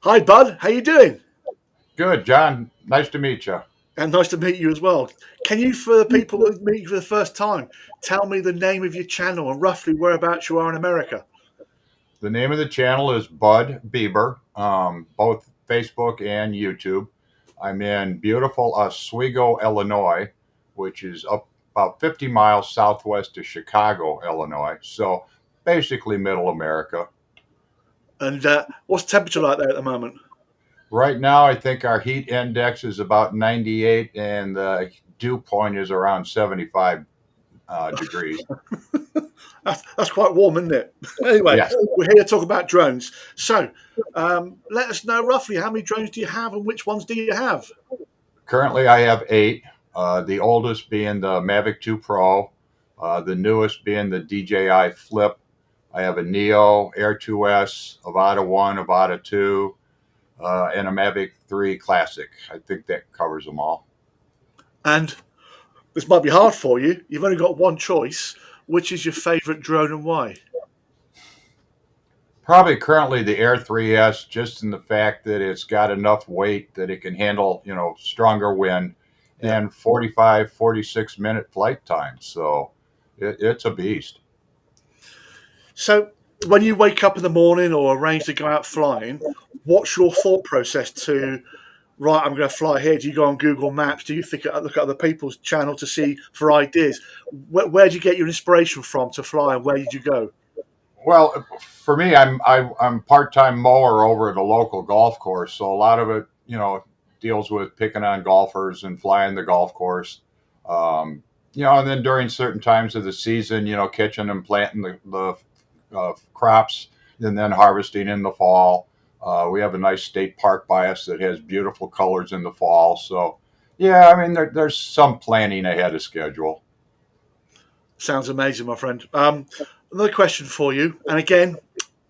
Hi, Bud. How you doing? Good, John. Nice to meet you. And nice to meet you as well. Can you, for the people that meet you for the first time, tell me the name of your channel and roughly whereabouts you are in America? The name of the channel is Budd Bieber, both Facebook and YouTube. I'm in beautiful Oswego, Illinois, which is up about 50 miles southwest of Chicago, Illinois. So basically middle America. And what's the temperature like there at the moment? Right now, I think our heat index is about 98 and the dew point is around 75 degrees. That's quite warm, isn't it? Anyway, Yes. we're here to talk about drones. So, let us know roughly how many drones do you have and which ones do you have? Currently, I have eight. The oldest being the Mavic 2 Pro, the newest being the DJI Flip. I have a Neo, Air 2S, Avata 1, Avata 2, and a Mavic 3 Classic. I think that covers them all. And this might be hard for you. You've only got one choice. Which is your favourite drone and why? Probably currently the Air 3S, just in the fact that it's got enough weight that it can handle, stronger wind Yeah. and 45, 46-minute flight time. So it's a beast. So, when you wake up in the morning or arrange to go out flying, what's your thought process to, right, I'm going to fly here? Do you go on Google Maps? Do you look at other people's channel to see for ideas? Where do you get your inspiration from to fly and where did you go? Well, for me, I'm part-time mower over at a local golf course, so a lot of it, deals with picking on golfers and flying the golf course. And then during certain times of the season, catching and planting the crops and then harvesting in the fall. We have a nice state park by us that has beautiful colors in the fall. So, yeah, I mean, there's some planning ahead of schedule. Sounds amazing, my friend. Another question for you, and again,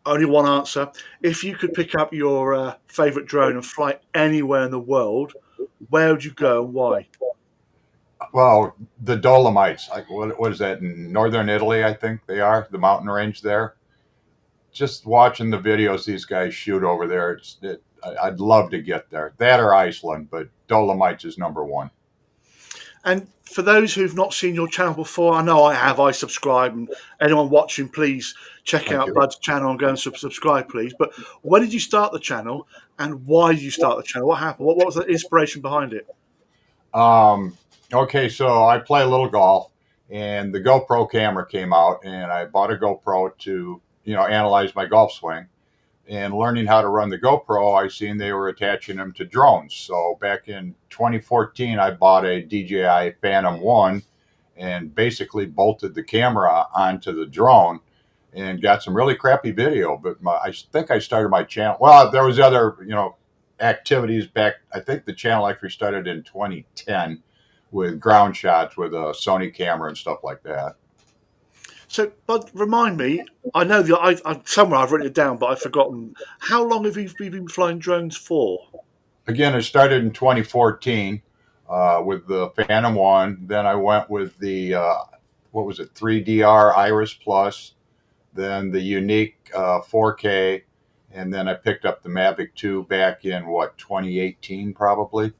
only one answer. If you could pick up your favourite drone and fly anywhere in the world, where would you go and why? Well, the Dolomites, like what is that in northern Italy? I think they are the mountain range there. Just watching the videos these guys shoot over there, I'd love to get there. That or Iceland, but Dolomites is number one. And for those who've not seen your channel before, I know I have. I subscribe, and anyone watching, please check Thank out you. Bud's channel and go and subscribe, please. But when did you start the channel, and why did you start the channel? What happened? What was the inspiration behind it? Um, okay, so I play a little golf, and the GoPro camera came out, and I bought a GoPro to analyze my golf swing. And learning how to run the GoPro, I seen they were attaching them to drones. So back in 2014, I bought a DJI Phantom 1 and basically bolted the camera onto the drone and got some really crappy video. But I think I started my channel. Well, there was other, activities back. I think the channel actually started in 2010 with ground shots with a Sony camera and stuff like that. So, Bud, remind me. I know that somewhere I've written it down, but I've forgotten. How long have you been flying drones for? Again, it started in 2014 with the Phantom 1. Then I went with the, what was it, 3DR Iris Plus, then the Unique 4K, and then I picked up the Mavic 2 back in, 2018 probably.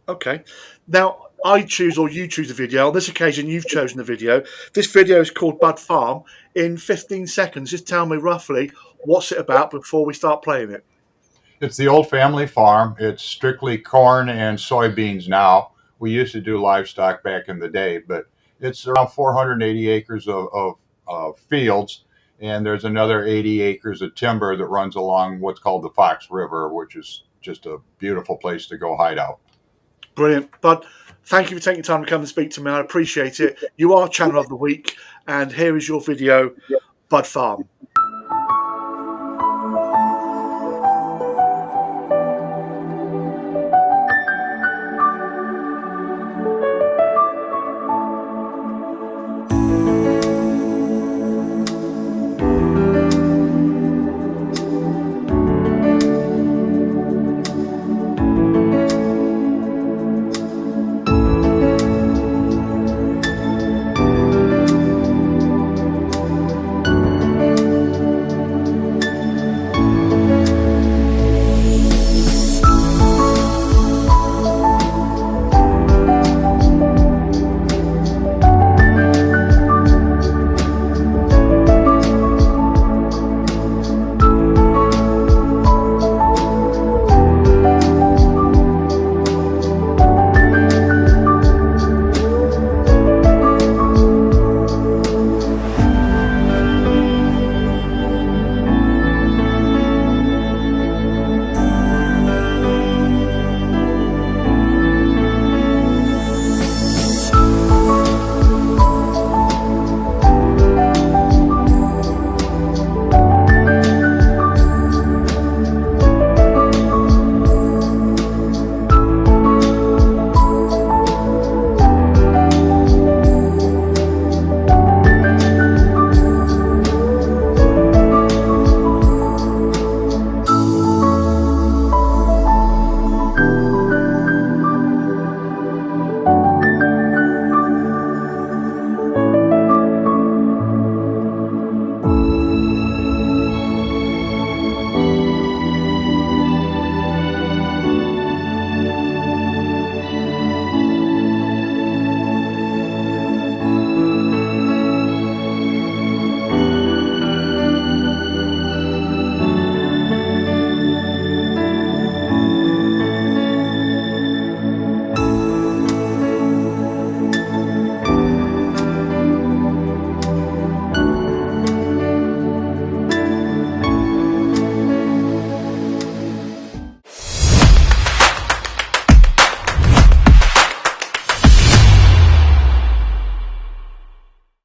Okay. Now, I choose or you choose the video. On this occasion, you've chosen the video. This video is called Bud Farm. In 15 seconds, just tell me roughly what's it about before we start playing it. It's the old family farm. It's strictly corn and soybeans now. We used to do livestock back in the day, but it's around 480 acres of fields, and there's another 80 acres of timber that runs along what's called the Fox River, which is just a beautiful place to go hide out. Brilliant. Bud, thank you for taking time to come and speak to me. I appreciate it. You are Channel of the Week, and here is your video, Bud Farm.